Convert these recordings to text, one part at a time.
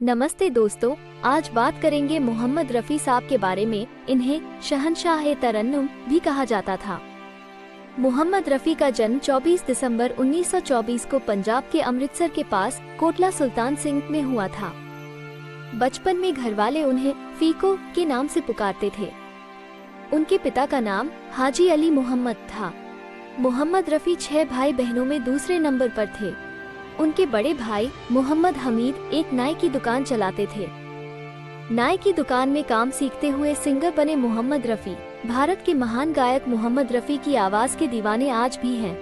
नमस्ते दोस्तों, आज बात करेंगे मोहम्मद रफ़ी साहब के बारे में। इन्हें शहंशाह-ए-तरन्नुम भी कहा जाता था। मोहम्मद रफ़ी का जन्म 24 दिसंबर 1924 को पंजाब के अमृतसर के पास कोटला सुल्तान सिंह में हुआ था। बचपन में घरवाले उन्हें फीको के नाम से पुकारते थे। उनके पिता का नाम हाजी अली मोहम्मद था। मोहम्मद रफ़ी 6 भाई बहनों में दूसरे नंबर पर थे। उनके बड़े भाई मोहम्मद हमीद एक नाई की दुकान चलाते थे। नाई की दुकान में काम सीखते हुए सिंगर बने मोहम्मद रफ़ी भारत के महान गायक मोहम्मद रफ़ी की आवाज़ के दीवाने आज भी हैं।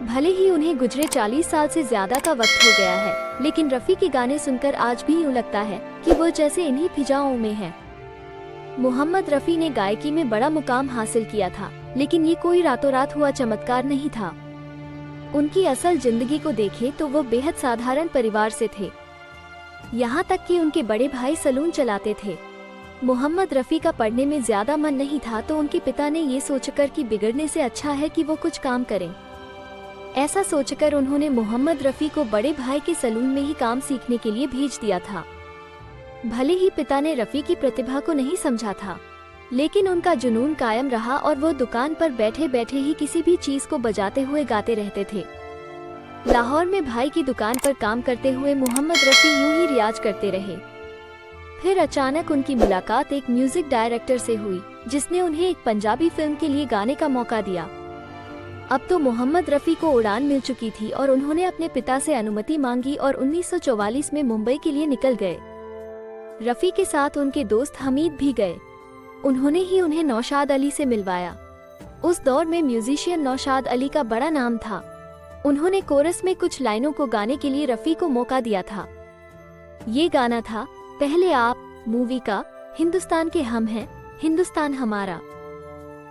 भले ही उन्हें गुजरे 40 साल से ज्यादा का वक्त हो गया है, लेकिन रफ़ी के गाने सुनकर आज भी यूँ लगता है कि वो जैसे इन्हीं फिजाओं में हैं। मोहम्मद रफ़ी ने गायकी में बड़ा मुकाम हासिल किया था, लेकिन ये कोई रातों रात हुआ चमत्कार नहीं था। उनकी असल जिंदगी को देखें तो वो बेहद साधारण परिवार से थे। यहाँ तक कि उनके बड़े भाई सलून चलाते थे। मोहम्मद रफ़ी का पढ़ने में ज्यादा मन नहीं था, तो उनके पिता ने ये सोचकर कि बिगड़ने से अच्छा है कि वो कुछ काम करें। ऐसा सोचकर उन्होंने मोहम्मद रफ़ी को बड़े भाई के सलून में ही काम सीखने के लिए भेज दिया था। भले ही पिता ने रफ़ी की प्रतिभा को नहीं समझा था, लेकिन उनका जुनून कायम रहा और वो दुकान पर बैठे बैठे ही किसी भी चीज को बजाते हुए गाते रहते थे। लाहौर में भाई की दुकान पर काम करते हुए मोहम्मद रफ़ी यूं ही रियाज करते रहे। फिर अचानक उनकी मुलाकात एक म्यूजिक डायरेक्टर से हुई, जिसने उन्हें एक पंजाबी फिल्म के लिए गाने का मौका दिया। अब तो मोहम्मद रफ़ी को उड़ान मिल चुकी थी और उन्होंने अपने पिता से अनुमति मांगी और 1944 में मुंबई के लिए निकल गए। रफ़ी के साथ उनके दोस्त हमीद भी गए। उन्होंने ही उन्हें नौशाद अली से मिलवाया। उस दौर में म्यूजिशियन नौशाद अली का बड़ा नाम था। उन्होंने कोरस में कुछ लाइनों को गाने के लिए रफ़ी को मौका दिया था। ये गाना था पहले आप मूवी का हिंदुस्तान के हम हैं, हिंदुस्तान हमारा।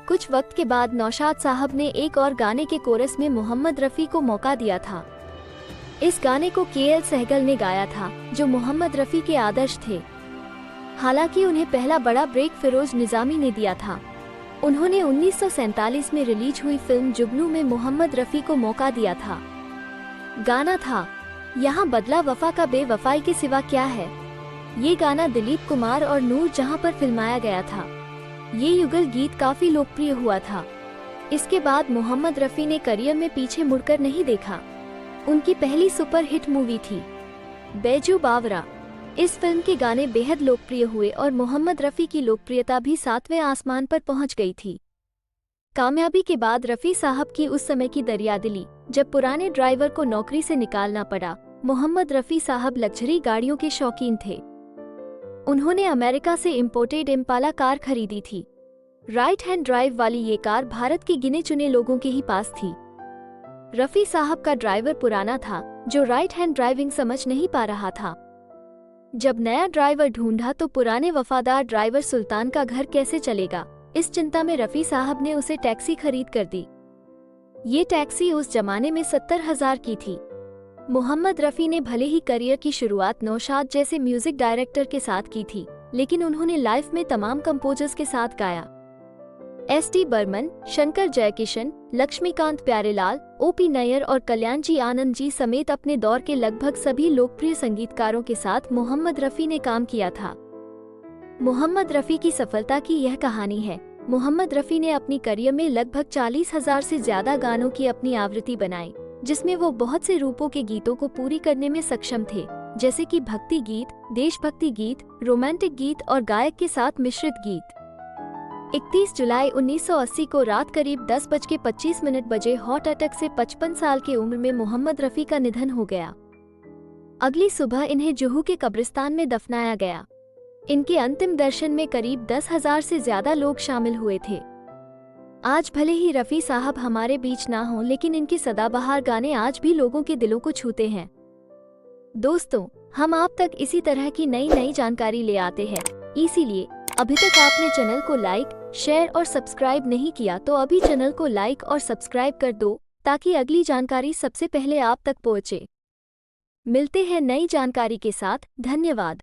कुछ वक्त के बाद नौशाद साहब ने एक और गाने के कोरस में मोहम्मद रफ़ी को मौका दिया था। इस गाने को के.एल. सहगल ने गाया था, जो मोहम्मद रफ़ी के आदर्श थे। हालांकि उन्हें पहला बड़ा ब्रेक फिरोज निजामी ने दिया था। उन्होंने 1947 में रिलीज हुई फिल्म जुगनू में मोहम्मद रफ़ी को मौका दिया था। गाना था यहाँ बदला वफा का बेवफाई के सिवा क्या है। ये गाना दिलीप कुमार और नूर जहां पर फिल्माया गया था। ये युगल गीत काफी लोकप्रिय हुआ था। इसके बाद मोहम्मद रफ़ी ने करियर में पीछे मुड़कर नहीं देखा। उनकी पहली सुपरहिट मूवी थी बैजू बावरा। इस फिल्म के गाने बेहद लोकप्रिय हुए और मोहम्मद रफ़ी की लोकप्रियता भी 7वें आसमान पर पहुंच गई थी। कामयाबी के बाद रफ़ी साहब की उस समय की दरियादिली, जब पुराने ड्राइवर को नौकरी से निकालना पड़ा। मोहम्मद रफ़ी साहब लग्जरी गाड़ियों के शौकीन थे। उन्होंने अमेरिका से इम्पोर्टेड इम्पाला कार खरीदी थी। राइट हैंड ड्राइव वाली ये कार भारत के गिने चुने लोगों के ही पास थी। रफ़ी साहब का ड्राइवर पुराना था, जो राइट हैंड ड्राइविंग समझ नहीं पा रहा था। जब नया ड्राइवर ढूंढा तो पुराने वफादार ड्राइवर सुल्तान का घर कैसे चलेगा, इस चिंता में रफ़ी साहब ने उसे टैक्सी खरीद कर दी। ये टैक्सी उस जमाने में 70,000 की थी। मोहम्मद रफ़ी ने भले ही करियर की शुरुआत नौशाद जैसे म्यूजिक डायरेक्टर के साथ की थी, लेकिन उन्होंने लाइफ में तमाम कंपोजर्स के साथ गाया। एस.टी. बर्मन, शंकर जयकिशन, लक्ष्मीकांत प्यारेलाल, ओ.पी. नैयर और कल्याण जी आनंद जी समेत अपने दौर के लगभग सभी लोकप्रिय संगीतकारों के साथ मोहम्मद रफ़ी ने काम किया था। मोहम्मद रफ़ी की सफलता की यह कहानी है। मोहम्मद रफ़ी ने अपनी करियर में लगभग 40,000 से ज्यादा गानों की अपनी आवृत्ति बनाई, जिसमें वो बहुत से रूपों के गीतों को पूरी करने में सक्षम थे, जैसे कि भक्ति गीत, देशभक्ति गीत, रोमांटिक गीत और गायक के साथ मिश्रित गीत। 31 जुलाई 1980 को रात करीब 10:25 बजे हार्ट अटैक से 55 साल की उम्र में मोहम्मद रफ़ी का निधन हो गया। अगली सुबह इन्हें जुहू के कब्रिस्तान में दफनाया गया। इनके अंतिम दर्शन में करीब 10,000 से ज्यादा लोग शामिल हुए थे। आज भले ही रफ़ी साहब हमारे बीच ना हों, लेकिन इनके सदाबहार गाने आज भी लोगों के दिलों को छूते हैं। दोस्तों, हम आप तक इसी तरह की नई जानकारी ले आते हैं, इसीलिए अभी तक आपने चैनल को लाइक, शेयर और सब्सक्राइब नहीं किया तो अभी चैनल को लाइक और सब्सक्राइब कर दो, ताकि अगली जानकारी सबसे पहले आप तक पहुंचे। मिलते हैं नई जानकारी के साथ। धन्यवाद।